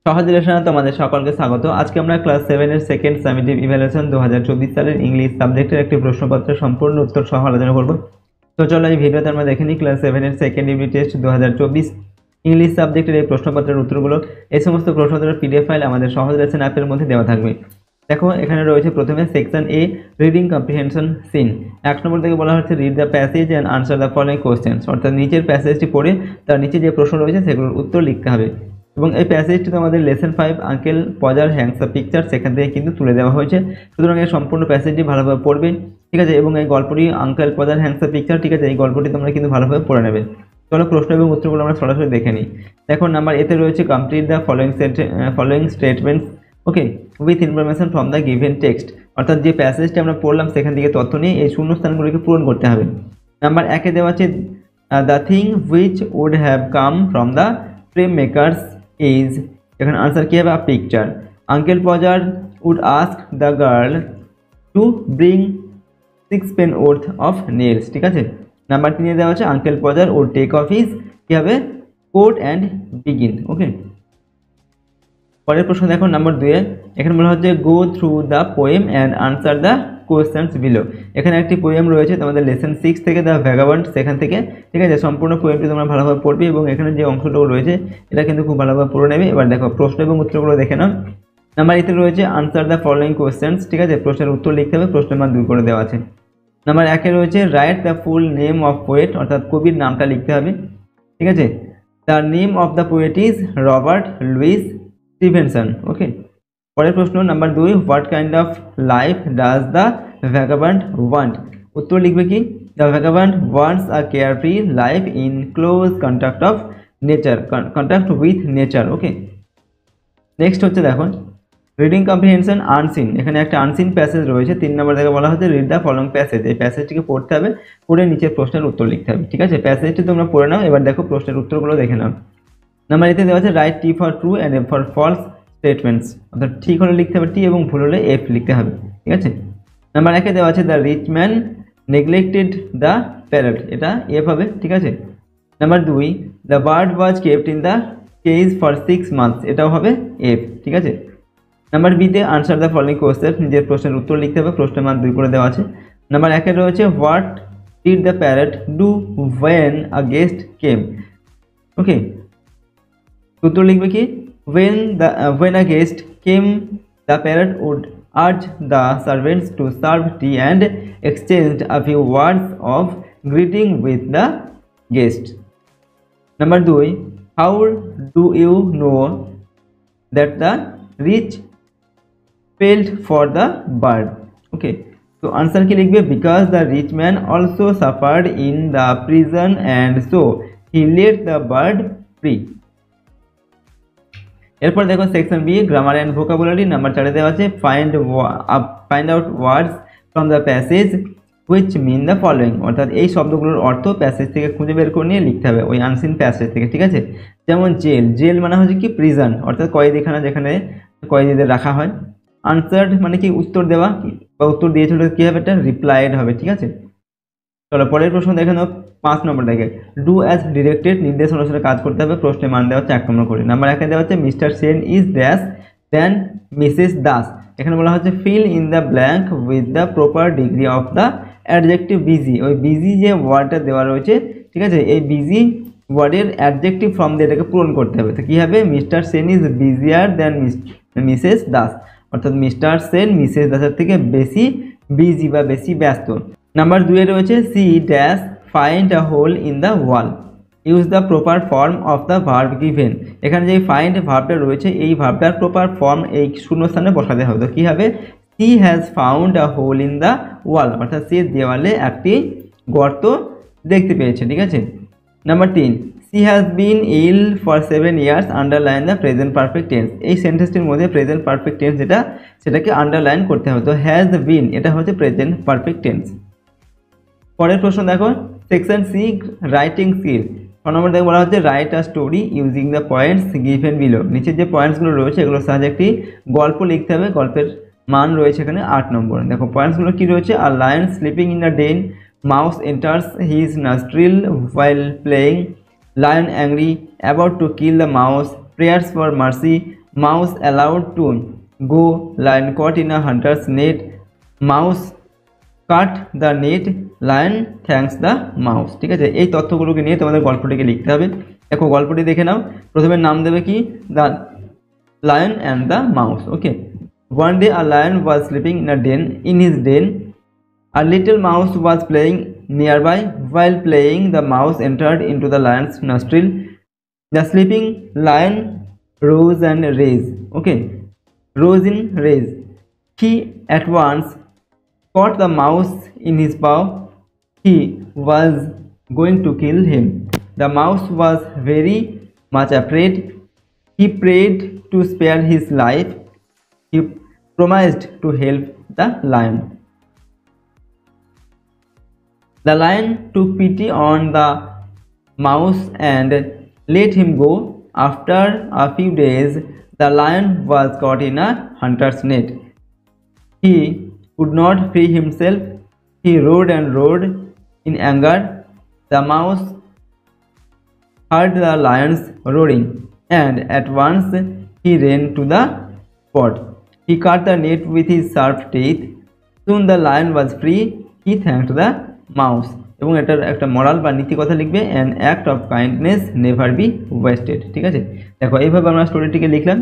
সহজ লেসনে তোমাদের সকলকে স্বাগত। আজকে আমরা ক্লাস 7 এর সেকেন্ড সামেটিভ ইভ্যালুয়েশন 2024 সালের ইংলিশ সাবজেক্টের একটি প্রশ্নপত্রের সম্পূর্ণ উত্তর সহ আলোচনা করব। তো চলো এই ভিডিওতে আমরা দেখে নিই ক্লাস 7 এর সেকেন্ড ইউনিট টেস্ট 2024 ইংলিশ সাবজেক্টের এই প্রশ্নপত্রের উত্তরগুলো। এই সমস্ত প্রশ্নোত্তরের পিডিএফ ফাইল আমাদের সহজ লেসন অ্যাপের মধ্যে দেওয়া থাকবে। দেখো এখানে রয়েছে প্রথমে সেকশন এ রিডিং কম্প্রিহেনশন সিন। 1 নম্বর থেকে বলা হচ্ছে read the passage and answer the following questions, অর্থাৎ নিচের প্যাসেজটি পড়ে তার নিচে যে প্রশ্ন রয়েছে সেগুলোর উত্তর লিখতে হবে। এবং এই প্যাসেজটি তোমাদের lesson 5 uncle পজার Hanks the picture সেখান থেকে কিন্তু তুলে দেওয়া হয়েছে। সুতরাং এই সম্পূর্ণ প্যাসেজটি ভালোভাবে পড়বে, ঠিক আছে। এবং এই গল্পটি আঙ্কেল পজার হ্যাংস দ্য পিকচার, ঠিক আছে, এই গল্পটি তোমরা কিন্তু ভালোভাবে পড়ে নেবে। চলো প্রশ্ন এবং উত্তরগুলো আমরা সরাসরি দেখে নিই। দেখো নাম্বার এতে রয়েছে complete the following statements okay with information from the given text, অর্থাৎ যে প্যাসেজটি আমরা পড়লাম সেখান থেকে তথ্য নিয়ে এই শূন্যস্থানগুলোকে পূরণ করতে হবে। নাম্বার 1-এ দেওয়া আছে the thing which would have come from the frame makers is, এখানে আনসার কী হবে? A picture. Uncle Podger would ask the girl to bring 6 pen worth of nails, ঠিক আছে। নাম্বার 3-এ দেওয়া আছে uncle Podger would take off his কী হবে? Coat and begin, okay. পরের প্রশ্ন দেখো নাম্বার 2-এ, এখানে বলা হচ্ছে go through the poem and answer the questions below. এখানে একটি পোয়েম রয়েছে তোমাদের লেসন 6 থেকে দ্য ভ্যাগাবন্ড সেখান থেকে, ঠিক আছে। সম্পূর্ণ পোয়েমটি তোমরা ভালোভাবে পড়বে এবং এখানে যে অংশটুকু রয়েছে এটা কিন্তু খুব ভালোভাবে পড়ে নেবে। এবার দেখো প্রশ্ন এবং উত্তরগুলো দেখে নাও। নাম্বার 8-এ রয়েছে আনসার দ্য ফলোইং কোয়েশ্চেন্স, ঠিক আছে। প্রশ্নের উত্তর লিখতে হবে, প্রশ্নের মান 2 করে দেওয়া আছে। নাম্বার 1-এ রয়েছে write the full name of poet, অর্থাৎ কবির নামটা লিখতে হবে, ঠিক আছে। The name of the poet is Robert Louis Stevenson, okay. পরের প্রশ্ন number 2, what kind of life does the vagabond want? উত্তর লিখবে কি? The vagabond wants a carefree life in close contact with nature, okay. Next হচ্ছে দেখো reading comprehension unseen. এখানে একটা unseen passage রয়েছে। 3 নম্বর থেকে বলা হচ্ছে রিড দ্য ফলোইং প্যাসেজ। এই প্যাসেজটিকে পড়তে হবে, পড়ে নিচের প্রশ্নের উত্তর লিখতে হবে, ঠিক আছে। প্যাসেজটি তোমরা পড়ে নাও। এবার দেখো প্রশ্নের উত্তরগুলো দেখে নাও। নাম্বার 8-এ দেওয়া আছে write T for true and F for false statements, অর্থাৎ ঠিক হলে লিখতে হবে টি এবং ভুল হলে এফ লিখতে হবে, ঠিক আছে। নাম্বার 1-এ দেওয়া আছে the rich man neglected the parrot, এটা এফ হবে, ঠিক আছে। Number 2, the bird was kept in the cage for 6 months, এটাও হবে এফ, ঠিক আছে। নাম্বার বিতে আনসার দ্য ফলোইং কোয়েশ্চেন, নিজের প্রশ্নের উত্তর লিখতে হবে, প্রশ্নের মান 2 করে দেওয়া আছে। নাম্বার 1-এ রয়েছে what did the parrot do when a guest came, okay. উত্তর লিখবে কি? when a guest came the parrot would urge the servants to serve tea and exchanged a few words of greeting with the guest. Number 2, how do you know that the rich felt for the bird? Okay, so answer কি লিখবে? because the rich man also suffered in the prison and so he let the bird free. এরপর দেখো section B grammar and vocabulary. Number 4-এ দেওয়া আছে find out words from the passage which mean the following, অর্থাৎ এই শব্দগুলোর অর্থ passage থেকে খুঁজে বের করে নিয়ে লিখতে হবে ওই আনসিন প্যাসেজ থেকে, ঠিক আছে। যেমন জেল মানে হচ্ছে কি প্রিজন, অর্থাৎ কয়েদিখানা যেখানে কয়েদিদের রাখা হয়। আনসার্ড মানে কি উত্তর দেওয়া বা উত্তর দিয়েছিল কি হবে? এটা রিপ্লাইড হবে, ঠিক আছে। চলো পরের প্রশ্ন দেখে নাও 5 নম্বর থেকে ডু অ্যাজ ডিরেক্টেড, নির্দেশ অনুসারে কাজ করতে হবে। প্রশ্নে মান দেওয়া হচ্ছে 1 নম্বর করে। নাম্বার 1-এ দেওয়া হচ্ছে mister Sen is dash than Mrs Das. এখানে বলা হচ্ছে fill in the blank with the proper degree of the adjective busy. ওই বিজি যে ওয়ার্ডটা দেওয়া রয়েছে, ঠিক আছে, এই বিজি ওয়ার্ডের অ্যাডজেক্টিভ ফর্ম দিয়ে এটাকে পূরণ করতে হবে। তো কী হবে? Mister Sen is busier than Mrs Das, অর্থাৎ মিস্টার সেন মিসেস দাসের থেকে বেশি বিজি বা বেশি ব্যস্ত। নাম্বার 2-এ রয়েছে C dash find a hole in the wall, use the proper form of the verb given. এখানে যে ফাইন্ড ভার্বটা রয়েছে এই ভার্বটার প্রপার ফর্ম এই শূন্যস্থানে বসাতে হবে। তো কী হবে? She has found a hole in the wall, অর্থাৎ সে দেওয়ালে একটি গর্ত দেখতে পেয়েছে, ঠিক আছে। Number 3, she has been ill for 7 years underline the present perfect tense. এই সেন্টেন্সটির মধ্যে প্রেজেন্ট পারফেক্ট টেন্স যেটা সেটাকে আন্ডারলাইন করতে হবে। তো হ্যাজ বিন এটা হচ্ছে প্রেজেন্ট পারফেক্ট টেন্স। পরের প্রশ্ন দেখো সেকশন সি রাইটিং স্কিল। 6 নম্বর থেকে বলা হচ্ছে write a story using the points given below. নিচে যে পয়েন্টসগুলো রয়েছে এগুলোর সাহায্যে একটি গল্প লিখতে হবে। গল্পের মান রয়েছে এখানে 8 নম্বর। দেখো পয়েন্টসগুলো কি রয়েছে? A lion sleeping in a den, mouse enters his nostril while playing, lion angry, about to kill the mouse, prayers for mercy, mouse allowed to go, lion caught in a hunter's net, mouse cut the net, lion thanks the mouse। ঠিক আছে, এই তথ্যগুলোকে নিয়ে তোমাদের গল্পটিকে লিখতে হবে। দেখো গল্পটি দেখে নাও। প্রথমে নাম দেবে কি, the lion and the mouse. Okay, one day a lion was sleeping in a den, in his den a little mouse was playing nearby. While playing, the mouse entered into the lion's nostril. The sleeping lion rose and rage. Okay, rose in rage. He at once caught the mouse in his paw. He was going to kill him. The mouse was very much afraid. He prayed to spare his life. He promised to help the lion. The lion took pity on the mouse and let him go. After a few days, the lion was caught in a hunter's net. He could not free himself. He roared and roared in anger. The mouse heard the lion's roaring, and at once he ran to the spot. He cut the net with his sharp teeth. Soon the lion was free. He thanked the mouse. এবং এটার একটা মরাল বা নীতি কথা লিখবে, an act of kindness never be wasted. ঠিক আছে, দেখো এইভাবে আমরা স্টোরিটিকে লিখলাম।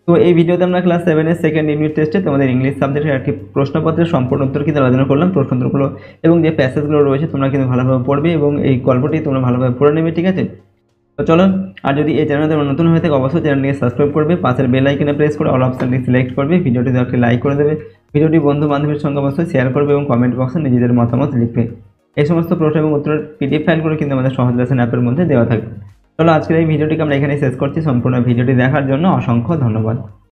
তো এই ভিডিওতে আমরা ক্লাস 7-এর সেকেন্ড ইউনিট টেস্টে তোমাদের ইংলিশ সাবজেক্টের একটি প্রশ্নপত্রের সম্পূর্ণ উত্তর কিন্তু আলোচনা করলাম। প্রশ্নোত্তরগুলো এবং যে প্যাসেজগুলো রয়েছে তোমরা কিন্তু ভালোভাবে পড়বে এবং এই গল্পটি তোমরা ভালোভাবে পড়ে নেবে। ঠিক আছে, তো চলো, আর যদি এই চ্যানেলে তোমরা নতুন হয়ে থাকে অবশ্যই চ্যানেলটিকে সাবস্ক্রাইব করবে, পাশের বেল আইকনে প্রেস করে অল অপশনটি সিলেক্ট করবে, ভিডিওটিতে একটি লাইক করে দেবে, ভিডিওটি বন্ধু বান্ধবের সঙ্গে অবশ্যই শেয়ার করবে এবং কমেন্ট বক্সে নিজেদের মতামত লিখবে। এই সমস্ত প্রশ্ন এবং উত্তরের পিডিএফ ফাইলগুলো কিন্তু আমাদের সহজ লেসন অ্যাপের মধ্যে দেওয়া থাকবে। চলো আজকের এই ভিডিওটিকে আমরা এখানে শেষ করছি। সম্পূর্ণ ভিডিওটি দেখার জন্য অসংখ্য ধন্যবাদ।